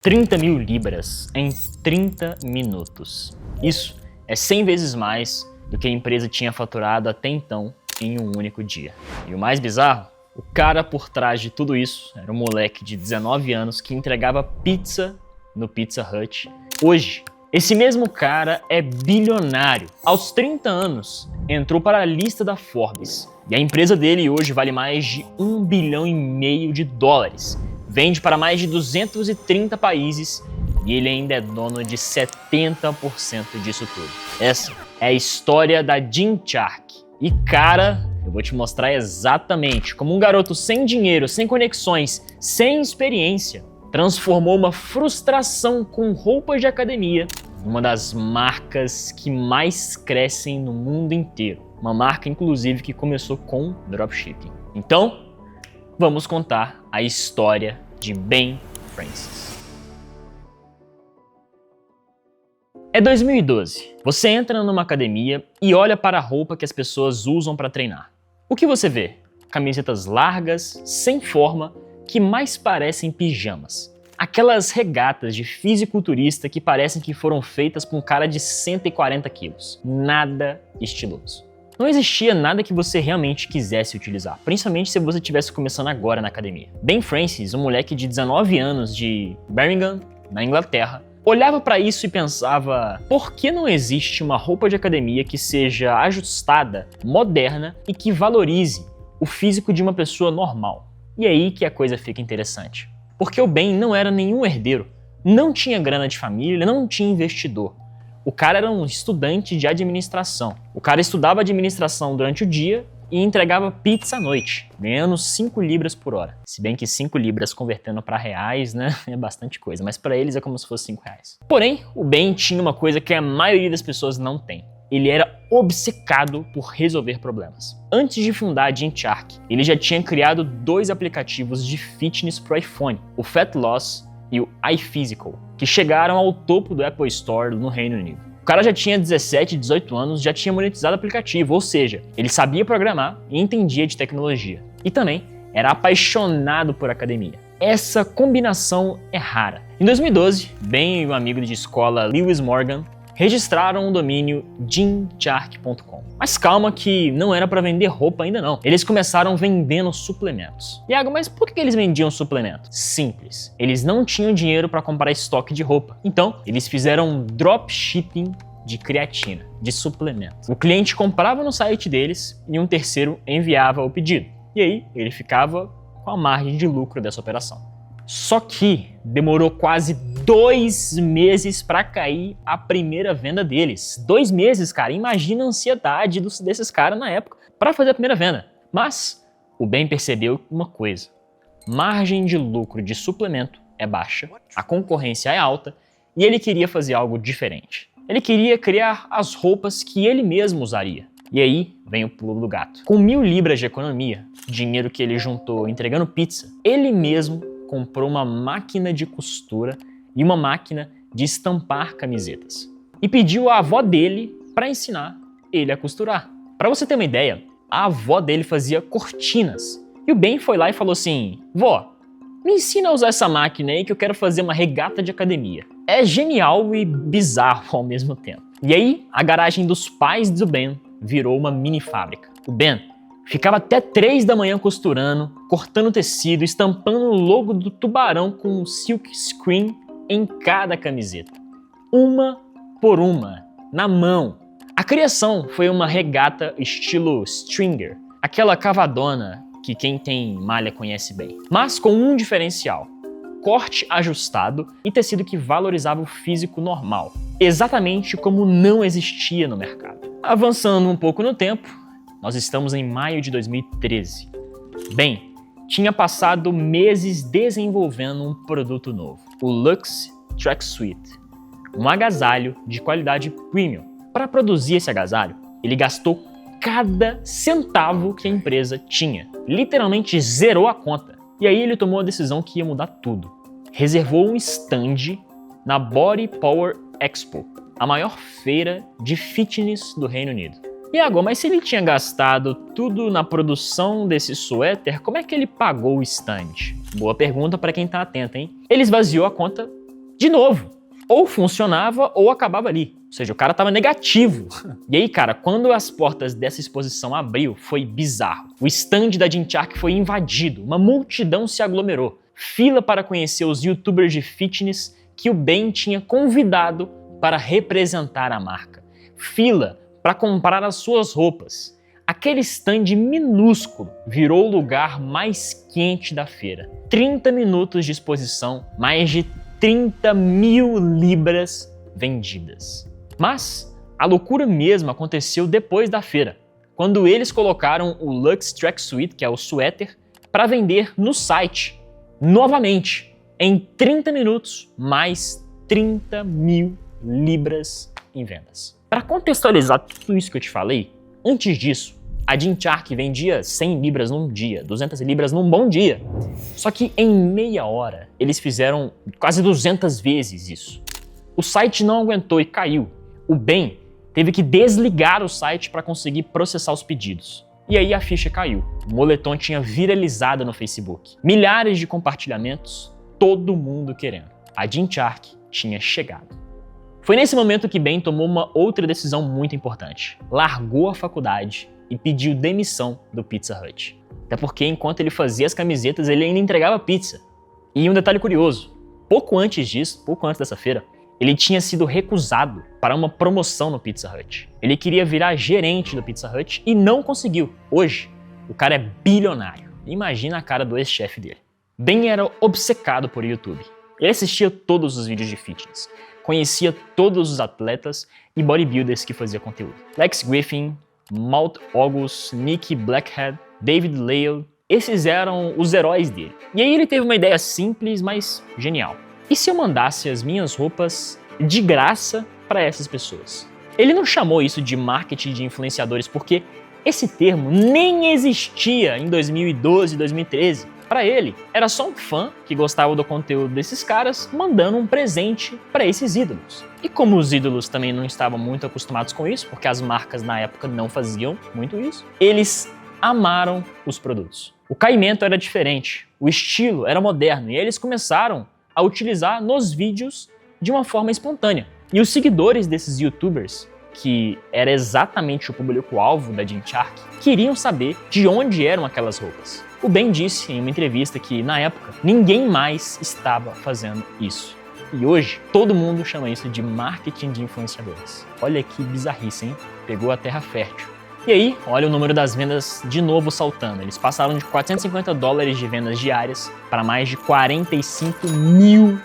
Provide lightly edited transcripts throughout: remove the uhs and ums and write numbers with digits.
30 mil libras em 30 minutos. Isso é 100 vezes mais do que a empresa tinha faturado até então em um único dia. E o mais bizarro, o cara por trás de tudo isso era um moleque de 19 anos que entregava pizza no Pizza Hut. Hoje, esse mesmo cara é bilionário. Aos 30 anos, entrou para a lista da Forbes. E a empresa dele hoje vale mais de 1,5 bilhão de dólares. Vende para mais de 230 países e ele ainda é dono de 70% disso tudo. Essa é a história da Gymshark. E cara, eu vou te mostrar exatamente como um garoto sem dinheiro, sem conexões, sem experiência, transformou uma frustração com roupas de academia em uma das marcas que mais crescem no mundo inteiro. Uma marca, inclusive, que começou com dropshipping. Então, vamos contar a história de Ben Francis. É 2012. Você entra numa academia e olha para a roupa que as pessoas usam para treinar. O que você vê? Camisetas largas, sem forma, que mais parecem pijamas. Aquelas regatas de fisiculturista que parecem que foram feitas por um cara de 140 quilos. Nada estiloso. Não existia nada que você realmente quisesse utilizar, principalmente se você estivesse começando agora na academia. Ben Francis, um moleque de 19 anos de Birmingham, na Inglaterra, olhava para isso e pensava: por que não existe uma roupa de academia que seja ajustada, moderna e que valorize o físico de uma pessoa normal? E é aí que a coisa fica interessante. Porque o Ben não era nenhum herdeiro, não tinha grana de família, não tinha investidor. O cara era um estudante de administração. O cara estudava administração durante o dia e entregava pizza à noite, ganhando 5 libras por hora. Se bem que 5 libras convertendo para reais, né, é bastante coisa, mas para eles é como se fosse 5 reais. Porém, o Ben tinha uma coisa que a maioria das pessoas não tem. Ele era obcecado por resolver problemas. Antes de fundar a Gymshark, ele já tinha criado 2 aplicativos de fitness para o iPhone, o Fat Loss e o iPhysical, que chegaram ao topo do Apple Store no Reino Unido. O cara já tinha 17, 18 anos, já tinha monetizado o aplicativo, ou seja, ele sabia programar e entendia de tecnologia. E também era apaixonado por academia. Essa combinação é rara. Em 2012, Ben e um amigo de escola, Lewis Morgan, registraram o domínio Gymshark.com. Mas calma que não era para vender roupa ainda não. Eles começaram vendendo suplementos. Iago, mas por que eles vendiam suplementos? Simples. Eles não tinham dinheiro para comprar estoque de roupa. Então, eles fizeram um dropshipping de creatina, de suplemento. O cliente comprava no site deles e um terceiro enviava o pedido. E aí, ele ficava com a margem de lucro dessa operação. Só que demorou quase 2 meses para cair a primeira venda deles. 2 meses, cara. Imagina a ansiedade desses caras na época para fazer a primeira venda. Mas o Ben percebeu uma coisa. Margem de lucro de suplemento é baixa, a concorrência é alta e ele queria fazer algo diferente. Ele queria criar as roupas que ele mesmo usaria. E aí vem o pulo do gato. Com 1.000 libras de economia, dinheiro que ele juntou entregando pizza, ele mesmo comprou uma máquina de costura e uma máquina de estampar camisetas. E pediu à avó dele para ensinar ele a costurar. Para você ter uma ideia, a avó dele fazia cortinas. E o Ben foi lá e falou assim: vó, me ensina a usar essa máquina aí que eu quero fazer uma regata de academia. É genial e bizarro ao mesmo tempo. E aí, a garagem dos pais do Ben virou uma mini fábrica. O Ben ficava até 3 da manhã costurando, cortando tecido, estampando o logo do tubarão com um silk screen em cada camiseta. Uma por uma, na mão. A criação foi uma regata estilo stringer, aquela cavadona que quem tem malha conhece bem. Mas com um diferencial: corte ajustado e tecido que valorizava o físico normal. Exatamente como não existia no mercado. Avançando um pouco no tempo, nós estamos em maio de 2013. Ben tinha passado meses desenvolvendo um produto novo, o Luxe Tracksuit, um agasalho de qualidade premium. Para produzir esse agasalho, ele gastou cada centavo que a empresa tinha. Literalmente zerou a conta. E aí ele tomou a decisão que ia mudar tudo. Reservou um stand na Body Power Expo, a maior feira de fitness do Reino Unido. Iago, mas se ele tinha gastado tudo na produção desse suéter, como é que ele pagou o stand? Boa pergunta para quem tá atento, hein? Ele esvaziou a conta De novo, ou funcionava ou acabava ali. Ou seja, o cara tava negativo. E aí, cara, quando as portas dessa exposição abriu, foi bizarro. O stand da Gymshark foi invadido, uma multidão se aglomerou. Fila para conhecer os youtubers de fitness que o Ben tinha convidado para representar a marca. Fila para comprar as suas roupas. Aquele stand minúsculo virou o lugar mais quente da feira. 30 minutos de exposição, mais de 30 mil libras vendidas. Mas a loucura mesmo aconteceu depois da feira, quando eles colocaram o Luxe Tracksuit, que é o suéter, para vender no site, novamente, em 30 minutos, mais 30 mil libras em vendas. Para contextualizar tudo isso que eu te falei, antes disso, a Gymshark vendia 100 libras num dia, 200 libras num bom dia. Só que em meia hora, eles fizeram quase 200 vezes isso. O site não aguentou e caiu. O Ben teve que desligar o site para conseguir processar os pedidos. E aí a ficha caiu. O moletom tinha viralizado no Facebook. Milhares de compartilhamentos, todo mundo querendo. A Gymshark tinha chegado. Foi nesse momento que Ben tomou uma outra decisão muito importante. Largou a faculdade e pediu demissão do Pizza Hut. Até porque enquanto ele fazia as camisetas, ele ainda entregava pizza. E um detalhe curioso, pouco antes dessa feira, ele tinha sido recusado para uma promoção no Pizza Hut. Ele queria virar gerente do Pizza Hut e não conseguiu. Hoje, o cara é bilionário. Imagina a cara do ex-chefe dele. Ben era obcecado por YouTube. Ele assistia todos os vídeos de fitness, conhecia todos os atletas e bodybuilders que faziam conteúdo. Lex Griffin, Matt August, Nick Blackhead, David Lale, esses eram os heróis dele. E aí ele teve uma ideia simples, mas genial. E se eu mandasse as minhas roupas de graça para essas pessoas? Ele não chamou isso de marketing de influenciadores porque esse termo nem existia em 2012 e 2013. Para ele, era só um fã que gostava do conteúdo desses caras mandando um presente para esses ídolos. E como os ídolos também não estavam muito acostumados com isso, porque as marcas na época não faziam muito isso, eles amaram os produtos. O caimento era diferente, o estilo era moderno e eles começaram a utilizar nos vídeos de uma forma espontânea. E os seguidores desses youtubers, que era exatamente o público-alvo da Gymshark, queriam saber de onde eram aquelas roupas. O Ben disse em uma entrevista que, na época, ninguém mais estava fazendo isso. E hoje, todo mundo chama isso de marketing de influenciadores. Olha que bizarrice, hein? Pegou a terra fértil. E aí, olha o número das vendas de novo saltando. Eles passaram de $450 de vendas diárias para mais de $45 mil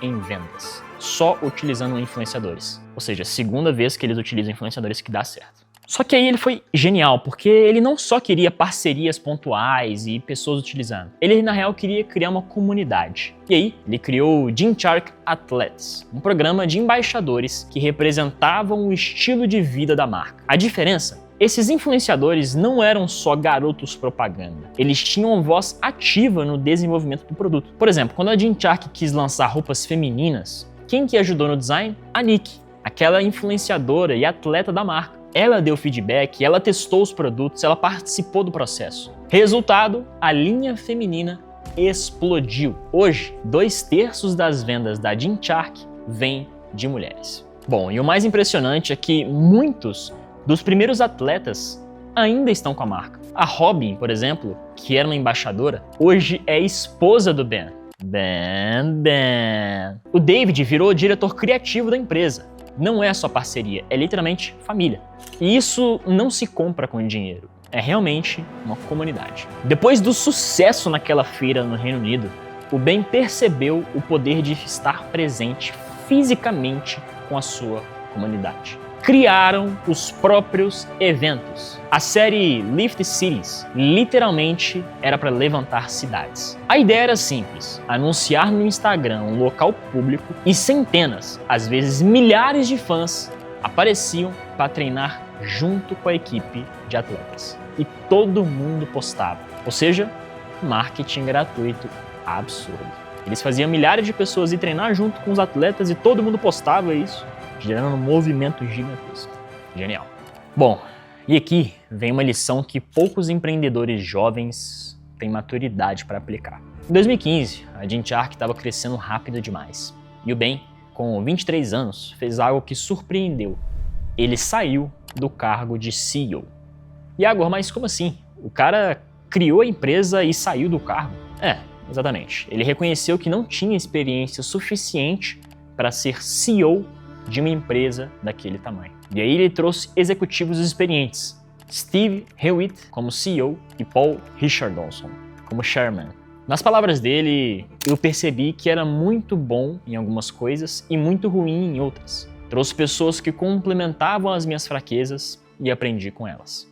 em vendas, só utilizando influenciadores. Ou seja, segunda vez que eles utilizam influenciadores que dá certo. Só que aí ele foi genial, porque ele não só queria parcerias pontuais e pessoas utilizando. Ele, na real, queria criar uma comunidade. E aí, ele criou o Gymshark Athletes, um programa de embaixadores que representavam o estilo de vida da marca. A diferença? Esses influenciadores não eram só garotos propaganda. Eles tinham uma voz ativa no desenvolvimento do produto. Por exemplo, quando a Gymshark quis lançar roupas femininas, quem que ajudou no design? A Nick, aquela influenciadora e atleta da marca. Ela deu feedback, ela testou os produtos, ela participou do processo. Resultado, a linha feminina explodiu. Hoje, 2/3 das vendas da Gymshark vêm de mulheres. Bom, e o mais impressionante é que muitos dos primeiros atletas ainda estão com a marca. A Robin, por exemplo, que era uma embaixadora, hoje é esposa do Ben. Ben. O David virou diretor criativo da empresa. Não é só parceria, é literalmente família. E isso não se compra com dinheiro, é realmente uma comunidade. Depois do sucesso naquela feira no Reino Unido, o Ben percebeu o poder de estar presente fisicamente com a sua comunidade. Criaram os próprios eventos. A série Lift Cities literalmente era para levantar cidades. A ideia era simples: anunciar no Instagram um local público e centenas, às vezes milhares de fãs apareciam para treinar junto com a equipe de atletas. E todo mundo postava. Ou seja, marketing gratuito absurdo. Eles faziam milhares de pessoas ir treinar junto com os atletas e todo mundo postava isso, gerando um movimento gigantesco. Genial. Bom, e aqui vem uma lição que poucos empreendedores jovens têm maturidade para aplicar. Em 2015, a Gymshark estava crescendo rápido demais. E o Ben, com 23 anos, fez algo que surpreendeu. Ele saiu do cargo de CEO. E agora, mas como assim? O cara criou a empresa e saiu do cargo? Exatamente. Ele reconheceu que não tinha experiência suficiente para ser CEO de uma empresa daquele tamanho. E aí ele trouxe executivos experientes, Steve Hewitt como CEO e Paul Richardson como Chairman. Nas palavras dele, eu percebi que era muito bom em algumas coisas e muito ruim em outras. Trouxe pessoas que complementavam as minhas fraquezas e aprendi com elas.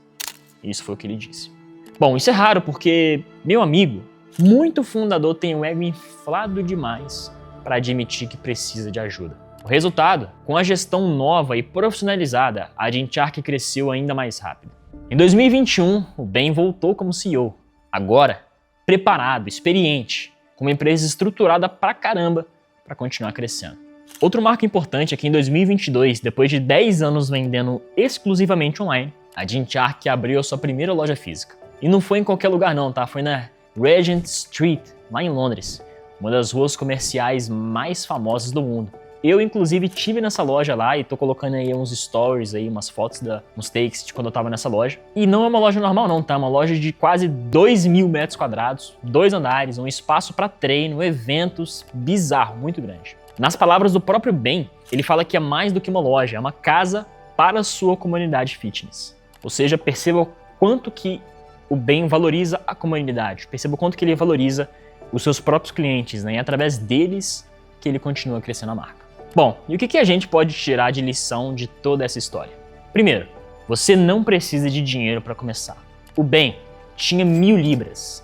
Isso foi o que ele disse. Bom, isso é raro porque, meu amigo, muito fundador tem o ego inflado demais para admitir que precisa de ajuda. O resultado, com a gestão nova e profissionalizada, a Gymshark cresceu ainda mais rápido. Em 2021, o Ben voltou como CEO. Agora, preparado, experiente, com uma empresa estruturada pra caramba para continuar crescendo. Outro marco importante é que em 2022, depois de 10 anos vendendo exclusivamente online, a Gymshark abriu a sua primeira loja física. E não foi em qualquer lugar não, tá? Foi na Regent Street, lá em Londres, uma das ruas comerciais mais famosas do mundo. Eu, inclusive, tive nessa loja lá e tô colocando aí uns stories, aí, umas fotos, uns takes de quando eu tava nessa loja. E não é uma loja normal não, tá? É uma loja de quase 2.000 metros quadrados, 2 andares, um espaço para treino, eventos, bizarro, muito grande. Nas palavras do próprio Ben, ele fala que é mais do que uma loja, é uma casa para a sua comunidade fitness. Ou seja, perceba o quanto que o Ben valoriza a comunidade, perceba o quanto que ele valoriza os seus próprios clientes, né? E é através deles que ele continua crescendo a marca. Bom, e o que a gente pode tirar de lição de toda essa história? Primeiro, você não precisa de dinheiro para começar. O Ben tinha 1.000 libras,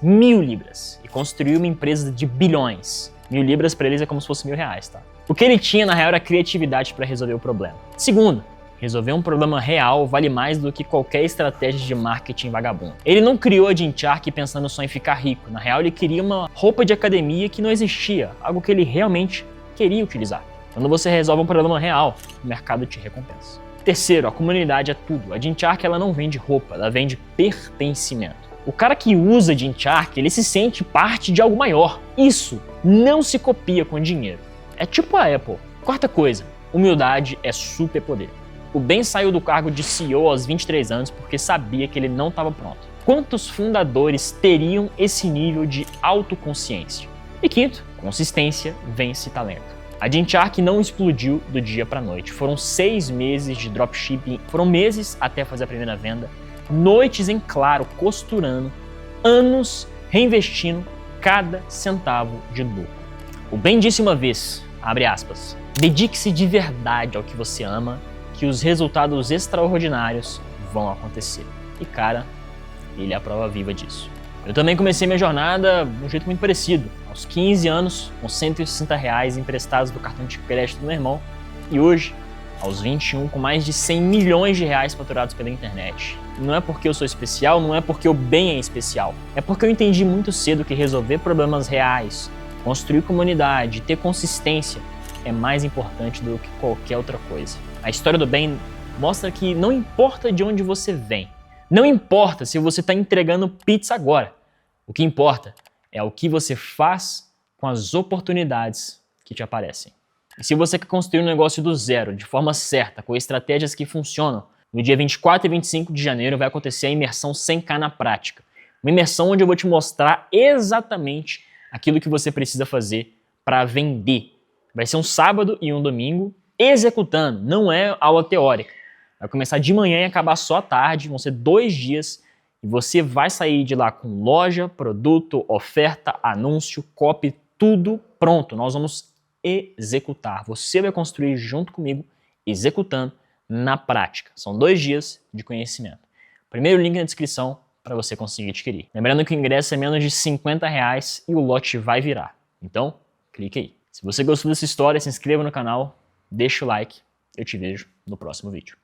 e construiu uma empresa de bilhões. 1.000 libras para eles é como se fosse R$1.000, tá? O que ele tinha, na real, era criatividade para resolver o problema. Segundo, resolver um problema real vale mais do que qualquer estratégia de marketing vagabundo. Ele não criou a Gymshark pensando só em ficar rico. Na real, ele queria uma roupa de academia que não existia, algo que ele realmente queria utilizar. Quando você resolve um problema real, o mercado te recompensa. Terceiro, a comunidade é tudo. A Gymshark, ela não vende roupa, ela vende pertencimento. O cara que usa Gymshark, ele se sente parte de algo maior. Isso não se copia com dinheiro. É tipo a Apple. Quarta coisa, humildade é superpoder. O Ben saiu do cargo de CEO aos 23 anos porque sabia que ele não estava pronto. Quantos fundadores teriam esse nível de autoconsciência? E quinto, consistência vence talento. A Gymshark não explodiu do dia para a noite. Foram 6 meses de dropshipping, foram meses até fazer a primeira venda, noites em claro, costurando, anos reinvestindo cada centavo de lucro. O Ben disse uma vez, abre aspas, dedique-se de verdade ao que você ama, que os resultados extraordinários vão acontecer. E cara, ele é a prova viva disso. Eu também comecei minha jornada de um jeito muito parecido. Aos 15 anos, com R$160 emprestados do cartão de crédito do meu irmão. E hoje, aos 21, com mais de 100 milhões de reais faturados pela internet. Não é porque eu sou especial, não é porque o Ben é especial. É porque eu entendi muito cedo que resolver problemas reais, construir comunidade, ter consistência é mais importante do que qualquer outra coisa. A história do Ben mostra que não importa de onde você vem, não importa se você está entregando pizza agora. O que importa é o que você faz com as oportunidades que te aparecem. E se você quer construir um negócio do zero, de forma certa, com estratégias que funcionam, no dia 24 e 25 de janeiro vai acontecer a imersão 100K na prática. Uma imersão onde eu vou te mostrar exatamente aquilo que você precisa fazer para vender. Vai ser um sábado e um domingo executando, não é aula teórica. Vai começar de manhã e acabar só à tarde, vão ser 2 dias e você vai sair de lá com loja, produto, oferta, anúncio, copy, tudo pronto. Nós vamos executar. Você vai construir junto comigo, executando na prática. São 2 dias de conhecimento. Primeiro link na descrição para você conseguir adquirir. Lembrando que o ingresso é menos de R$50 e o lote vai virar. Então, clique aí. Se você gostou dessa história, se inscreva no canal, deixa o like. Eu te vejo no próximo vídeo.